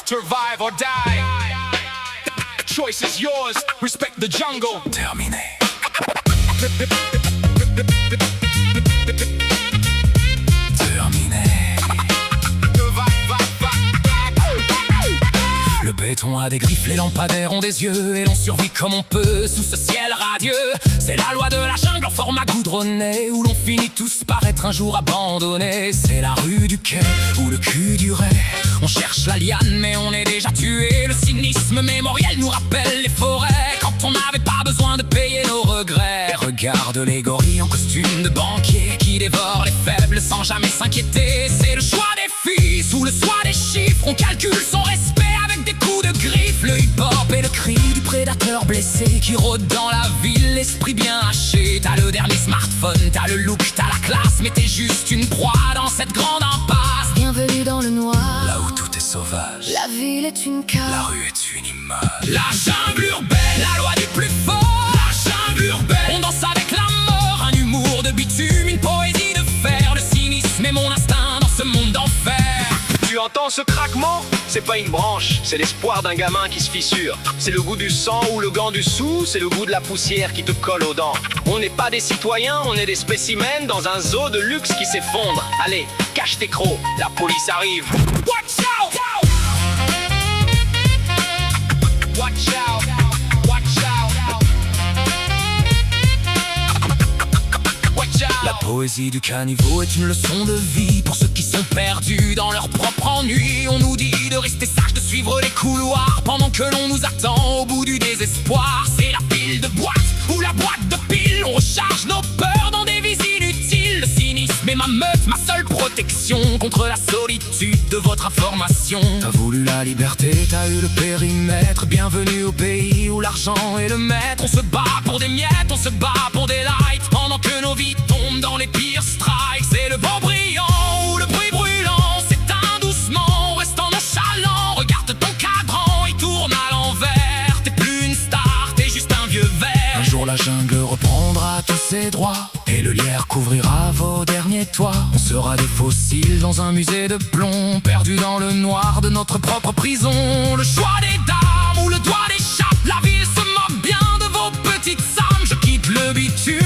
Survive or die. Choice is yours. Respect the jungle. Terminé. Le béton a des griffes, les lampadaires ont des yeux, et l'on survit comme on peut sous ce ciel radieux. C'est la loi de la jungle en format goudronné, où l'on finit tous par être un jour abandonnés. C'est la rue du quai ou le cul du Ré. On cherche la liane mais on est déjà tué. Le cynisme mémoriel nous rappelle les forêts, quand on n'avait pas besoin de payer nos regrets. Regarde les gorilles en costume de banquier, qui dévorent les faibles sans jamais s'inquiéter. C'est le choix des fils ou le choix des chiffres. On calcule son respect avec des coups de griffe. Le hip-hop et le cri du prédateur blessé qui rôde dans la ville, l'esprit bien haché. T'as le dernier smartphone, t'as le look, t'as la classe, mais t'es juste une proie dans cette grande impasse. Bienvenue dans le noir, là où tout est sauvage. la ville est une cave, la rue est une image. La jungle urbaine, la loi du plus fort. La jungle urbaine, on danse avec la mort. Un humour de bitume, une poésie de fer. Le cynisme est mon instinct dans ce monde d'enfer. Tu entends ce craquement? C'est pas une branche, c'est l'espoir d'un gamin qui se fissure. C'est le goût du sang ou le gant du sou, c'est le goût de la poussière qui te colle aux dents. On n'est pas des citoyens, on est des spécimens dans un zoo de luxe qui s'effondre. Allez, cache tes crocs, la police arrive. Watch out! Watch out! Watch out! Watch out! La poésie du caniveau est une leçon de vie pour ceux qui sont perdus dans leur propre ennui. On nous dit de rester sage, de suivre les couloirs, pendant que l'on nous attend au bout du désespoir. C'est la pile de boîte ou la boîte de piles. On recharge nos peurs dans des vies inutiles. Le cynisme est ma meute, ma seule protection contre la solitude de votre information. T'as voulu la liberté, t'as eu le périmètre. Bienvenue au pays où l'argent est le maître. On se bat pour des miettes, on se bat pour des lights, pendant que nos vies tombent dans les pires strikes. C'est le vent brillant ou le bruit brûlant, s'éteint doucement, restant nonchalant. Regarde ton cadran, il tourne à l'envers. T'es plus une star, t'es juste un vieux ver. Un jour la jungle reprendra tous ses droits, et le lierre couvrira vos derniers toits. On sera des fossiles dans un musée de plomb, perdus dans le noir de notre propre prison. Le choix des dames ou le doigt des chats, la ville se moque bien de vos petites âmes. Je quitte le bitume